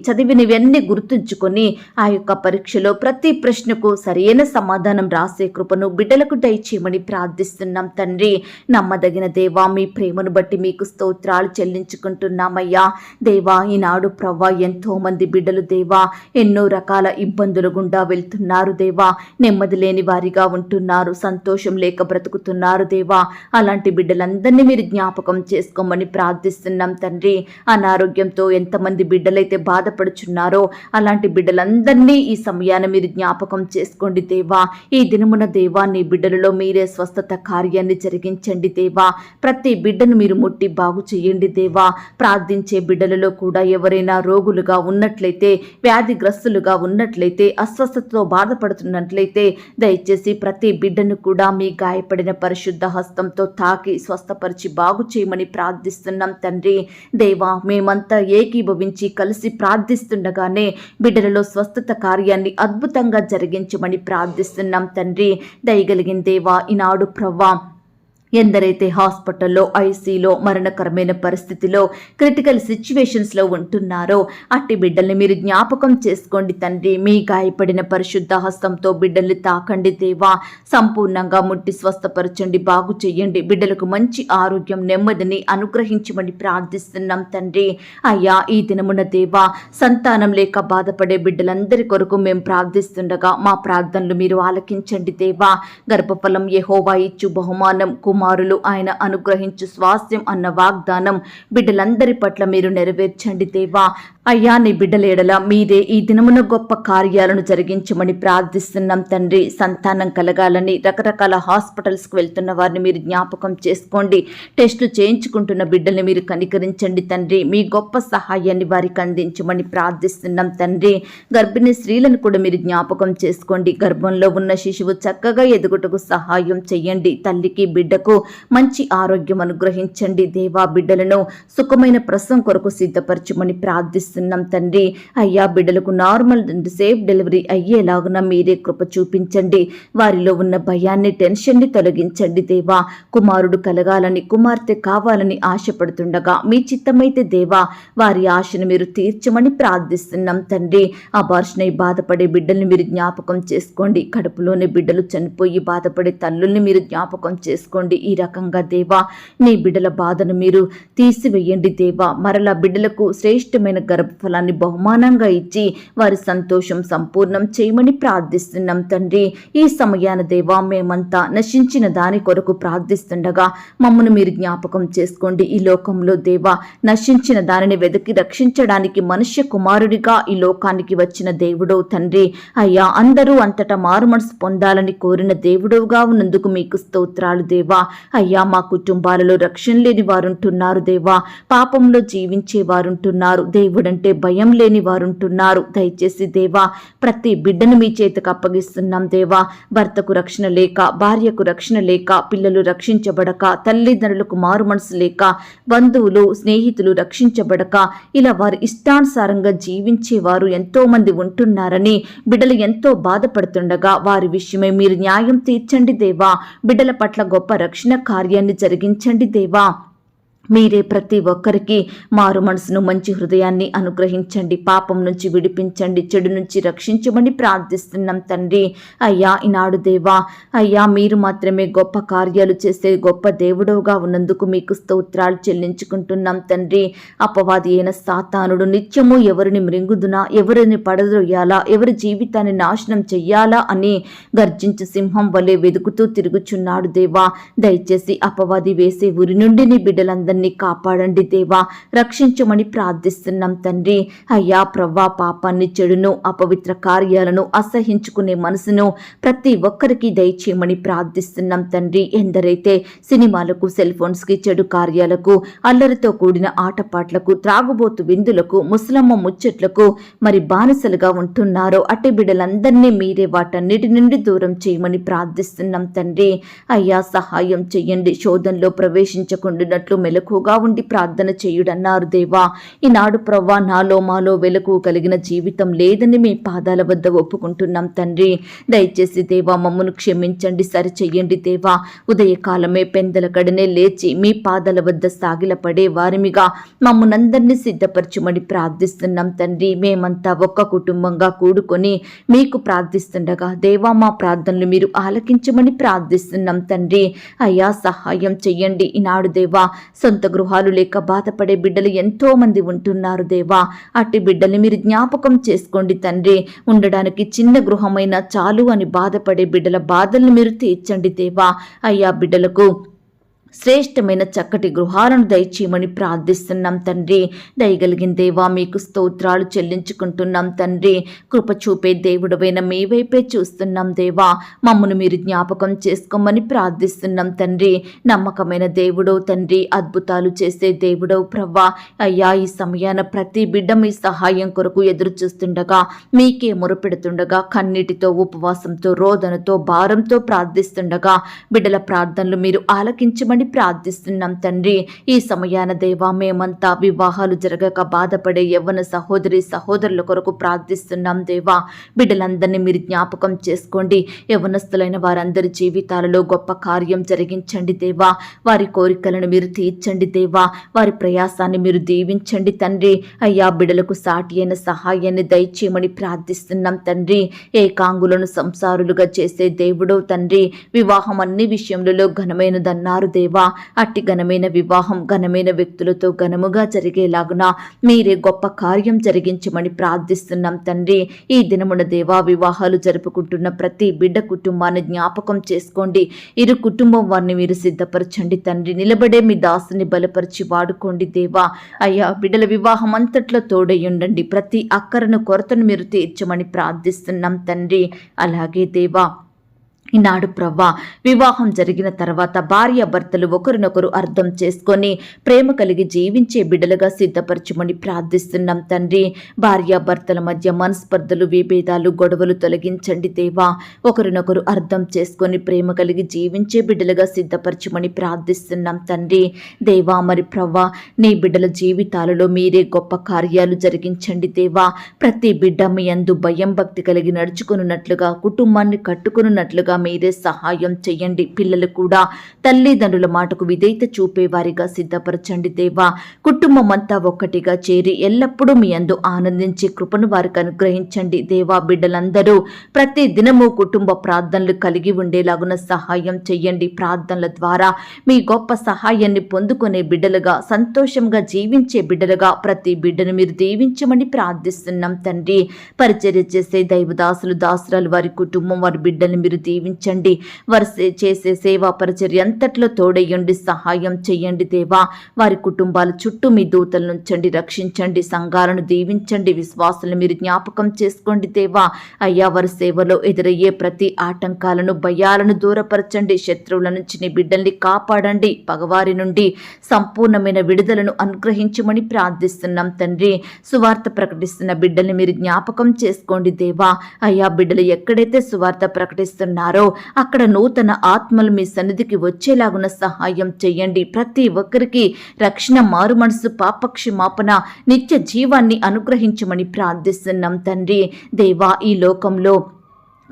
చదివినవన్నీ గుర్తుంచుకొని ఆ యొక్క పరీక్షలో ప్రతి ప్రశ్నకు సరైన సమాధానం రాసే కృపను బిడ్డలకు దయచేయమని ప్రార్థిస్తున్నాం తండ్రి. నమ్మదగిన దేవా, మీ ప్రేమను బట్టి మీకు స్తోత్రాలు చెల్లించుకుంటున్నామయ్యా. దేవా, ఈనాడు ప్రవ్వా ఎంతో మంది బిడ్డలు దేవా ఎన్నో రకాల ఇబ్బందులు గుండా వెళ్తున్నారు దేవా, నెమ్మది లేని వారిగా ఉంటున్నారు, సంతోషం లేక బ్రతుకుతున్నారు దేవా. అలాంటి బిడ్డలందరినీ మీరు జ్ఞాపకం చేసుకోమని ప్రార్థిస్తున్నాం తండ్రి. అనారోగ్యంతో ఎంతమంది బిడ్డలైతే బాధపడుచున్నారో అలాంటి బిడ్డలందరినీ ఈ సమయాన మీరు జ్ఞాపకం చేసుకోండి దేవా. ఈ దినమున దేవా నీ బిడ్డలలో మీరే స్వస్థత కార్యాన్ని జరిగించండి దేవా. ప్రతి బిడ్డను మీరు ముట్టి బాగు చేయండి దేవా. ప్రార్థించే బిడ్డలలో కూడా ఎవరైనా రోగులుగా ఉన్నట్లయితే, వ్యాధిగ్రస్తులుగా ఉన్నట్లయితే, అస్వస్థతతో బాధపడుతున్నట్లయితే దయచేసి ప్రతి బిడ్డను కూడా మీ గాయపడిన పరిశుద్ధ హస్తంతో తాకి స్వస్థపరిచి బాగు చేయమని ప్రార్థిస్తున్నాం తండ్రి. దేవా మేమంతా ఏకీభవించి కలిసి ప్రార్థిస్తుండగానే బిడ్డలలో స్వస్థత కార్యాన్ని అద్భుతంగా జరిగించమని ప్రార్థిస్తున్నాం తండ్రి. దయగలిగిన దేవా, ఈనాడు ప్రవ్వా ఎందరైతే హాస్పిటల్లో, ఐసీలో, మరణకరమైన పరిస్థితిలో, క్రిటికల్ సిచ్యువేషన్స్లో ఉంటున్నారో అట్టి బిడ్డల్ని మీరు జ్ఞాపకం చేసుకోండి తండ్రి. మీ గాయపడిన పరిశుద్ధ హస్తంతో బిడ్డల్ని తాకండి దేవా. సంపూర్ణంగా ముట్టి స్వస్థపరచండి, బాగు చెయ్యండి. బిడ్డలకు మంచి ఆరోగ్యం, నెమ్మదిని అనుగ్రహించమని ప్రార్థిస్తున్నాం తండ్రి. అయ్యా ఈ దినమున దేవా సంతానం లేక బాధపడే బిడ్డలందరి కొరకు మేము ప్రార్థిస్తుండగా మా ప్రార్థనలు మీరు ఆలకించండి దేవా. గర్భఫలం యెహోవా ఇచ్చు బహుమానం, కుమారులు ఆయన అనుగ్రహించు స్వాస్థ్యం అన్న వాగ్దానం బిడ్డలందరి పట్ల మీరు నెరవేర్చండి దేవా. అయ్యా నీ బిడ్డల ఎడల మీరే ఈ దినమున గొప్ప కార్యాలను జరిగించమని ప్రార్థిస్తున్నాం తండ్రి. సంతానం కలగాలని రకరకాల హాస్పిటల్స్కి వెళ్తున్న వారిని మీరు జ్ఞాపకం చేసుకోండి. టెస్టులు చేయించుకుంటున్న బిడ్డల్ని మీరు కనికరించండి తండ్రి. మీ గొప్ప సహాయాన్ని వారికి అందించమని ప్రార్థిస్తున్నాం తండ్రి. గర్భిణీ స్త్రీలను కూడా మీరు జ్ఞాపకం చేసుకోండి. గర్భంలో ఉన్న శిశువు చక్కగా ఎదుగుటకు సహాయం చెయ్యండి. తల్లికి బిడ్డకు మంచి ఆరోగ్యం అనుగ్రహించండి దేవా. బిడ్డలను సుఖమైన ప్రసవం కొరకు సిద్ధపరచమని ప్రార్థిస్తున్నాం తండ్రి. అయ్యా బిడ్డలకు నార్మల్ సేఫ్ డెలివరీ అయ్యేలాగున మీరే కృప చూపించండి. వారిలో ఉన్న భయాన్ని, టెన్షన్ని తొలగించండి దేవా. కుమారుడు కలగాలని, కుమార్తె కావాలని ఆశపడుతుండగా మీ చిత్తమైతే దేవా వారి ఆశను మీరు తీర్చమని ప్రార్థిస్తున్నాం తండ్రి. అబార్షన్ అయి బాధపడే బిడ్డల్ని మీరు జ్ఞాపకం చేసుకోండి. కడుపులోని బిడ్డలు చనిపోయి బాధపడే తల్లుల్ని మీరు జ్ఞాపకం చేసుకోండి. ఈ రకంగా దేవా నీ బిడ్డల బాధను మీరు తీసివేయండి దేవా. మరలా బిడ్డలకు శ్రేష్టమైన గర్భఫలాన్ని బహుమానంగా ఇచ్చి వారి సంతోషం సంపూర్ణం చేయమని ప్రార్థిస్తున్నాం తండ్రి. ఈ సమయాన దేవా మేమంతా నశించిన దాని కొరకు ప్రార్థిస్తుండగా మమ్మను మీరు జ్ఞాపకం చేసుకోండి. ఈ లోకంలో దేవా నశించిన దానిని వెతికి రక్షించడానికి మనుష్య కుమారుడిగా ఈ లోకానికి వచ్చిన దేవుడవు తండ్రి. అయ్యా అందరూ అంతటా మారుమనసు పొందాలని కోరిన దేవుడవుగా ఉన్నందుకు మీకు స్తోత్రాలు దేవా. అయ్యా మా కుటుంబాలలో రక్షణ లేని వారుంటున్నారు దేవా. పాపంలో జీవించే వారుంటున్నారు. దేవుడంటే భయం లేని వారుంటున్నారు. దయచేసి దేవా ప్రతి బిడ్డను మీ చేతికి అప్పగిస్తున్నాం దేవా. భర్తకు రక్షణ లేక, భార్యకు రక్షణ లేక, పిల్లలు రక్షించబడక, తల్లిదండ్రులకు మారు మనసు లేక, బంధువులు స్నేహితులు రక్షించబడక, ఇలా వారి ఇష్టానుసారంగా జీవించేవారు ఎంతో మంది ఉంటున్నారని బిడ్డలు ఎంతో బాధపడుతుండగా వారి విషయమై మీరు న్యాయం తీర్చండి దేవా. బిడ్డల పట్ల గొప్ప రక్షణ కార్యాన్ని జరిగించండి దేవా. మీరే ప్రతి ఒక్కరికి మారు మనసును, మంచి హృదయాన్ని అనుగ్రహించండి. పాపం నుంచి విడిపించండి, చెడు నుంచి రక్షించమని ప్రార్థిస్తున్నాం తండ్రి. అయ్యా ఈనాడు దేవా అయ్యా మీరు మాత్రమే గొప్ప కార్యాలు చేసే గొప్ప దేవుడవుగా ఉన్నందుకు మీకు స్తోత్రాలు చెల్లించుకుంటున్నాం తండ్రి. అపవాది అయిన సాతానుడు నిత్యము ఎవరిని మృంగుదునా, ఎవరిని పడదొయ్యాలా, ఎవరి జీవితాన్ని నాశనం చెయ్యాలా అని గర్జించు సింహం వలె వెతుకుతూ తిరుగుచున్నాడు దేవా. దయచేసి అపవాది వేసే ఉరి నుండి నీ బిడ్డలందరినీ కాపాడండి దేవా. రక్షించమని ప్రార్థిస్తున్నాం తండ్రి. అయ్యా ప్రవ్వా పాపాన్ని, చెడును, అపవిత్ర కార్యాలను అసహించుకునే మనసును ప్రతి ఒక్కరికి దయచేయమని ప్రార్థిస్తున్నాం తండ్రి. ఎందరైతే సినిమాలకు, సెల్ ఫోన్స్కి, చెడు కార్యాలకు, అల్లరితో కూడిన ఆటపాట్లకు, త్రాగుబోతు విందులకు, ముసలమ్మ ముచ్చట్లకు మరి బానిసలుగా ఉంటున్నారో అట్టి బిడ్డలందరినీ మీరే వాటన్నిటి నుండి దూరం చేయమని ప్రార్థిస్తున్నాం తండ్రి. అయ్యా సహాయం చెయ్యండి. శోధనలో ప్రవేశించకుండానట్లు మెలకుగా ఉండి ప్రార్థన చేయుడన్నారు దేవా. ఈనాడు ప్రవ్వా నాలో మాలో వెలుగు కలిగిన జీవితం లేదని మీ పాదాల వద్ద ఒప్పుకుంటున్నాం తండ్రి. దయచేసి దేవా మమ్మను క్షమించండి, సరిచెయ్యండి దేవా. ఉదయకాలమే పెందల కడనే లేచి మీ పాదాల వద్ద సాగిలపడే వారిమిగా మమ్మనందరినీ సిద్ధపరచుమని ప్రార్థిస్తున్నాం తండ్రి. మేమంతా ఒక్క కుటుంబంగా కూడుకొని మీకు ప్రార్థిస్తుండగా దేవా మా ప్రార్థనలు మీరు ఆలకించమని ప్రార్థిస్తున్నాం తండ్రి. అయ్యా సహాయం చెయ్యండి. ఈనాడు దేవా సొంత సొంత గృహాలు లేక బాధపడే బిడ్డలు ఎంతో మంది ఉంటున్నారు దేవా. అట్టి బిడ్డల్ని మీరు జ్ఞాపకం చేసుకోండి తండ్రి. ఉండడానికి చిన్న గృహమైనా చాలు అని బాధపడే బిడ్డల బాధల్ని మీరు తీర్చండి దేవా. అయ్యా బిడ్డలకు శ్రేష్టమైన చక్కటి గృహాలను దయచేయమని ప్రార్థిస్తున్నాం తండ్రి. దయగలిగిన దేవా మీకు స్తోత్రాలు చెల్లించుకుంటున్నాం తండ్రి. కృప చూపే దేవుడవైన మీ వైపే చూస్తున్నాం దేవా. మమ్మను మీరు జ్ఞాపకం చేసుకోమని ప్రార్థిస్తున్నాం తండ్రి. నమ్మకమైన దేవుడవు తండ్రి, అద్భుతాలు చేసే దేవుడవు ప్రవ్వా. అయ్యా ఈ సమయాన ప్రతి బిడ్డ మీ సహాయం కొరకు ఎదురు చూస్తుండగా, మీకే మొరపెడుతుండగా, కన్నీటితో ఉపవాసంతో రోదనతో భారంతో ప్రార్థిస్తుండగా బిడ్డల ప్రార్థనలు మీరు ఆలకించమని ప్రార్థిస్తున్నాం తండ్రి. ఈ సమయాన దేవా మేమంతా వివాహాలు జరగక బాధపడే యవ్వన సహోదరి సహోదరుల కొరకు ప్రార్థిస్తున్నాం దేవా. బిడ్డలందరినీ మీరు జ్ఞాపకం చేసుకోండి. యవ్వనస్తులైన వారందరి జీవితాలలో గొప్ప కార్యం జరిగించండి దేవా. వారి కోరికలను మీరు తీర్చండి దేవా. వారి ప్రయాసాన్ని మీరు దీవించండి తండ్రి. అయ్యా బిడ్డలకు సాటి అయిన సహాయాన్ని దయచేయమని ప్రార్థిస్తున్నాం తండ్రి. ఏకాంగులను సంసారులుగా చేసే దేవుడో తండ్రి. వివాహం అన్ని విషయములలో ఘనమైనదన్నారు దేవా. అట్టి ఘనమైన వివాహం ఘనమైన వ్యక్తులతో ఘనముగా జరిగేలాగున మీరే గొప్ప కార్యం జరిగించమని ప్రార్థిస్తున్నాం తండ్రి. ఈ దినమున దేవా వివాహాలు జరుపుకుంటున్న ప్రతి బిడ్డ కుటుంబాన్ని జ్ఞాపకం చేసుకోండి. ఇరు కుటుంబం వారిని మీరు సిద్ధపరచండి తండ్రి. నిలబడే మీ దాసుని బలపరిచి వాడుకోండి దేవా. అయ్యా బిడ్డల వివాహం అంతట్లో తోడయ్యుండండి. ప్రతి అక్కరను కొరతను మీరు తీర్చమని ప్రార్థిస్తున్నాం తండ్రి. అలాగే దేవా ఈనాడు ప్రవ్వా వివాహం జరిగిన తర్వాత భార్య భర్తలు ఒకరినొకరు అర్థం చేసుకొని ప్రేమ కలిగి జీవించే బిడ్డలుగా సిద్ధపరచమని ప్రార్థిస్తున్నాం తండ్రి. భార్య భర్తల మధ్య మనస్పర్ధలు, విభేదాలు, గొడవలు తొలగించండి దేవా. ఒకరినొకరు అర్థం చేసుకొని ప్రేమ కలిగి జీవించే బిడ్డలుగా సిద్ధపరచమని ప్రార్థిస్తున్నాం తండ్రి. దేవా మరి ప్రవ్వా నీ బిడ్డల జీవితాలలో మీరే గొప్ప కార్యాలు జరిగించండి దేవా. ప్రతి బిడ్డ మీ యందు భయం భక్తి కలిగి నడుచుకున్నట్లుగా, కుటుంబాన్ని కట్టుకున్నట్లుగా మీరే సహాయం చెయ్యండి. పిల్లలు కూడా తల్లిదండ్రుల మాటకు విధేయత చూపేవారిగా సిద్ధపరచండి దేవా. కుటుంబం అంతా ఒక్కటిగా చేరి ఎల్లప్పుడూ మీ యందు ఆనందించే కృపను వారికి అనుగ్రహించండి దేవా. బిడ్డలందరూ ప్రతి దినము కుటుంబ ప్రార్థనలు కలిగి ఉండేలాగున సహాయం చెయ్యండి. ప్రార్థనల ద్వారా మీ గొప్ప సహాయాన్ని పొందుకునే బిడ్డలుగా, సంతోషంగా జీవించే బిడ్డలుగా ప్రతి బిడ్డను మీరు దీవించమని ప్రార్థిస్తున్నాం తండ్రి. పరిచర్య చేసే దైవదాసులు దాసురాలు వారి కుటుంబం వారి బిడ్డలు మీరు దీవించండి. వారు చేసే సేవా పరిచర్య అంతట్లో తోడయ్యండి, సహాయం చెయ్యండి దేవా. వారి కుటుంబాల చుట్టూ మీ దూతలను ఉంచండి, రక్షించండి. సంఘాలను దీవించండి. విశ్వాసులను మీరు జ్ఞాపకం చేసుకోండి దేవా. అయ్యా వారి సేవలో ఎదురయ్యే ప్రతి ఆటంకాలను, భయాలను దూరపరచండి. శత్రువుల నుంచి నీ బిడ్డల్ని కాపాడండి. పగవారి నుండి సంపూర్ణమైన విడుదలను అనుగ్రహించమని ప్రార్థిస్తున్నాం తండ్రి. సువార్త ప్రకటిస్తున్న బిడ్డల్ని మీరు జ్ఞాపకం చేసుకోండి దేవా. అయ్యా బిడ్డలు ఎక్కడైతే సువార్త ప్రకటిస్తున్నారో అక్కడ నూతన ఆత్మలు మీ సన్నిధికి వచ్చేలాగున సహాయం చెయ్యండి. ప్రతి ఒక్కరికి రక్షణ, మారు మనసు, పాపక్షమాపణ, నిత్య జీవాన్ని అనుగ్రహించమని ప్రార్థిస్తున్నాం తండ్రి. దేవా ఈ లోకంలో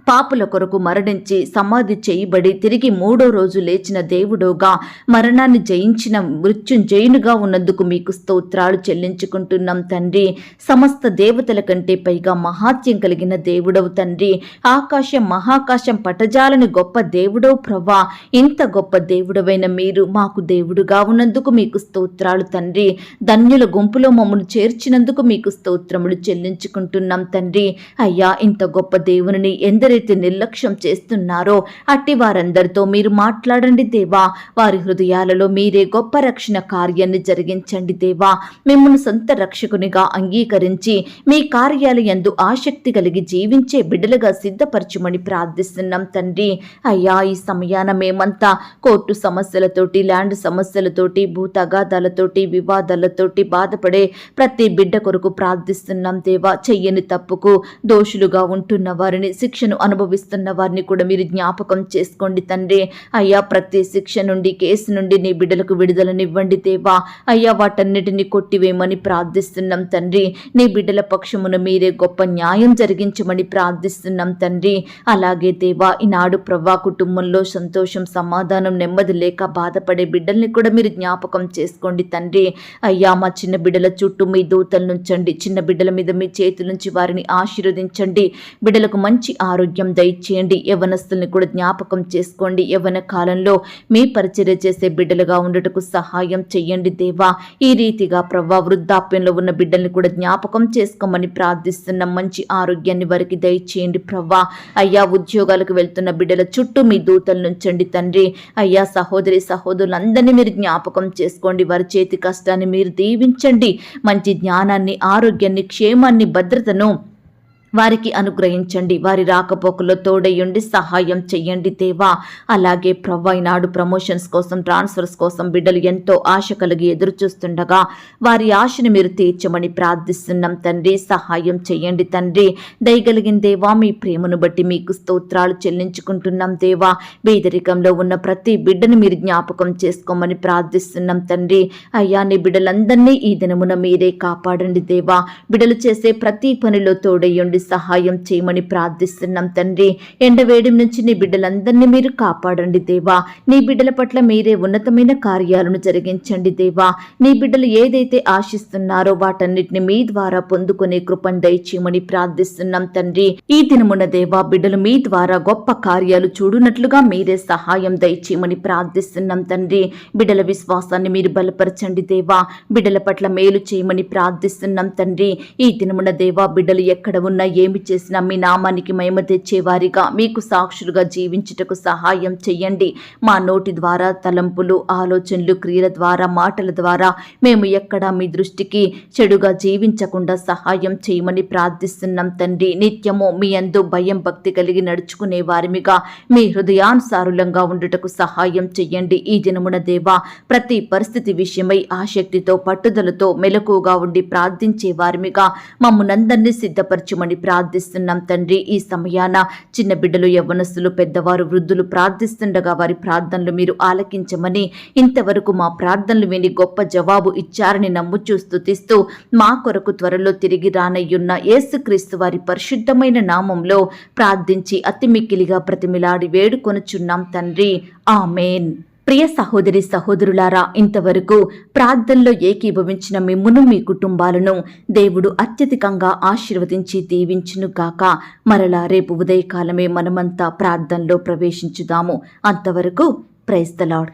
పాపుల కొరకు మరణించి సమాధి చేయబడి తిరిగి 3వ రోజు లేచిన దేవుడుగా, మరణాన్ని జయించిన మృత్యుంజయునిగా ఉన్నందుకు మీకు స్తోత్రాలు చెల్లించుకుంటున్నాం తండ్రి. సమస్త దేవతల కంటే పైగా మహాత్యం కలిగిన దేవుడవు తండ్రి. ఆకాశం మహాకాశం పటజాలని గొప్ప దేవుడవు ప్రవ్వా. ఇంత గొప్ప దేవుడవైన మీరు మాకు దేవుడుగా ఉన్నందుకు మీకు స్తోత్రాలు తండ్రి. ధన్యుల గుంపులో మమ్మల్ని చేర్చినందుకు మీకు స్తోత్రములు చెల్లించుకుంటున్నాం తండ్రి. అయ్యా ఇంత గొప్ప దేవుని ఎందరైతే నిర్లక్ష్యం చేస్తున్నారో అట్టి వారందరితో మీరు మాట్లాడండి దేవా. వారి హృదయాలలో మీరే గొప్ప రక్షణ కార్యాన్ని జరిగించండి దేవా. మిమ్మల్ని సొంత రక్షకునిగా అంగీకరించి మీ కార్యాల యందు ఆసక్తి కలిగి జీవించే బిడ్డలుగా సిద్ధపరచుమని ప్రార్థిస్తున్నాం తండ్రి. అయ్యా ఈ సమయాన మేమంతా కోర్టు సమస్యలతోటి, ల్యాండ్ సమస్యలతోటి, భూతగాదాలతోటి, వివాదాలతోటి బాధపడే ప్రతి బిడ్డ కొరకు ప్రార్థిస్తున్నాం దేవా. చెయ్యని తప్పుకు దోషులుగా ఉంటున్న వారిని, శిక్షను అనుభవిస్తున్న వారిని కూడా మీరు జ్ఞాపకం చేసుకోండి తండ్రి. అయ్యా ప్రతి శిక్ష నుండి, కేసు నుండి నీ బిడ్డలకు విడుదలనివ్వండి దేవా. అయ్యా వాటన్నిటిని కొట్టివేయమని ప్రార్థిస్తున్నాం తండ్రి. నీ బిడ్డల పక్షమున మీరే గొప్ప న్యాయం జరిగించమని ప్రార్థిస్తున్నాం తండ్రి. అలాగే దేవా ఈనాడు ప్రవ్వా కుటుంబంలో సంతోషం, సమాధానం, నెమ్మది లేక బాధపడే బిడ్డల్ని కూడా మీరు జ్ఞాపకం చేసుకోండి తండ్రి. అయ్యా మా చిన్న బిడ్డల చుట్టూ మీ దూతలు నుంచండి. చిన్న బిడ్డల మీద మీ చేతుల నుంచి వారిని ఆశీర్వదించండి. బిడ్డలకు మంచి ఆరోగ్యం ఆరోగ్యం దయచేయండి. యవ్వనస్తుల్ని కూడా జ్ఞాపకం చేసుకోండి. యవ్వన కాలంలో మీ పరిచర్య చేసే బిడ్డలుగా ఉండటకు సహాయం చెయ్యండి దేవా. ఈ రీతిగా ప్రవ్వా వృద్ధాప్యంలో ఉన్న బిడ్డల్ని కూడా జ్ఞాపకం చేసుకోమని ప్రార్థిస్తున్నాం. మంచి ఆరోగ్యాన్ని వారికి దయచేయండి ప్రవ్వా. అయ్యా, ఉద్యోగాలకు వెళ్తున్న బిడ్డల చుట్టూ మీ దూతలు నుంచండి తండ్రి. అయ్యా, సహోదరి సహోదరులందరినీ మీరు జ్ఞాపకం చేసుకోండి. వారి చేతి కష్టాన్ని మీరు దీవించండి. మంచి జ్ఞానాన్ని, ఆరోగ్యాన్ని, క్షేమాన్ని, భద్రతను వారికి అనుగ్రహించండి. వారి రాకపోకల్లో తోడయ్యండి, సహాయం చెయ్యండి దేవా. అలాగే ప్రవ్వా, ఈనాడు ప్రమోషన్స్ కోసం, ట్రాన్స్ఫర్స్ కోసం బిడ్డలు ఎంతో ఆశ కలిగి ఎదురు చూస్తుండగా వారి ఆశను మీరు తీర్చమని ప్రార్థిస్తున్నాం తండ్రి. సహాయం చెయ్యండి తండ్రి. దయగలిగిన దేవా, మీ ప్రేమను బట్టి మీకు స్తోత్రాలు చెల్లించుకుంటున్నాం దేవా. పేదరికంలో ఉన్న ప్రతి బిడ్డను మీరు జ్ఞాపకం చేసుకోమని ప్రార్థిస్తున్నాం తండ్రి. అయ్యా, నీ బిడ్డలందరినీ ఈ దినమున మీరే కాపాడండి దేవా. బిడ్డలు చేసే ప్రతి పనిలో తోడయ్యండి, సహాయం చేయమని ప్రార్థిస్తున్నాం తండ్రి. ఎండవేడి నుంచి నీ బిడ్డలందరినీ మీరు కాపాడండి దేవా. నీ బిడ్డల పట్ల మీరే ఉన్నతమైన కార్యాలను జరిగించండి దేవా. నీ బిడ్డలు ఏదైతే ఆశిస్తున్నారో వాటన్నిటిని మీ ద్వారా పొందుకునే కృపను దయచేయమని ప్రార్థిస్తున్నాం తండ్రి. ఈ దినమున దేవా, బిడ్డలు మీ ద్వారా గొప్ప కార్యాలు చూడునట్లుగా మీరే సహాయం దయచేయమని ప్రార్థిస్తున్నాం తండ్రి. బిడ్డల విశ్వాసాన్ని మీరు బలపరచండి దేవా. బిడ్డల పట్ల మేలు చేయమని ప్రార్థిస్తున్నాం తండ్రి. ఈ దినమున దేవా, బిడ్డలు ఎక్కడ ఉన్నా, ఏమి చేసినా మీ నామానికి మహిమ తెచ్చేవారిగా, మీకు సాక్షులుగా జీవించుటకు సహాయం చెయ్యండి. మా నోటి ద్వారా, తలంపులు, ఆలోచనలు, క్రియల ద్వారా, మాటల ద్వారా మేము ఎక్కడా మీ దృష్టికి చెడుగా జీవించకుండా సహాయం చేయమని ప్రార్థిస్తున్నాం తండ్రి. నిత్యము మీ యందు భయం భక్తి కలిగి నడుచుకునే వారిమిగా, మీ హృదయానుసారులంగా ఉండుటకు సహాయం చెయ్యండి. ఈ దినమున దేవా, ప్రతి పరిస్థితి విషయమై ఆసక్తితో, పట్టుదలతో, మెలకుగా ఉండి ప్రార్థించే వారిమిగా మమ్మునందరినీ సిద్ధపరచుమని ప్రార్థిస్తున్నాం తండ్రి. ఈ సమయాన చిన్న బిడ్డలు, యవ్వనస్తులు, పెద్దవారు, వృద్ధులు ప్రార్థిస్తుండగా వారి ప్రార్థనలు మీరు ఆలకించమని, ఇంతవరకు మా ప్రార్థనలు విని గొప్ప జవాబు ఇచ్చారని నమ్ముచూ స్తుతిస్తూ మా కొరకు త్వరలో తిరిగి రానయ్యున్న యేసుక్రీస్తు వారి పరిశుద్ధమైన నామంలో ప్రార్థించి అతి మిక్కిలిగా ప్రతిమిలాడి వేడుకొనుచున్నాం తండ్రి. ఆమేన్. ప్రియ సహోదరి సహోదరులారా, ఇంతవరకు ప్రార్థనలో ఏకీభవించిన మిమ్మును, మీ కుటుంబాలను దేవుడు అత్యధికంగా ఆశీర్వదించి దీవించును గాక. మరలా రేపు ఉదయకాలమే మనమంతా ప్రార్థనలో ప్రవేశించుదాము. అంతవరకు ప్రైజ్ ద లార్డ్.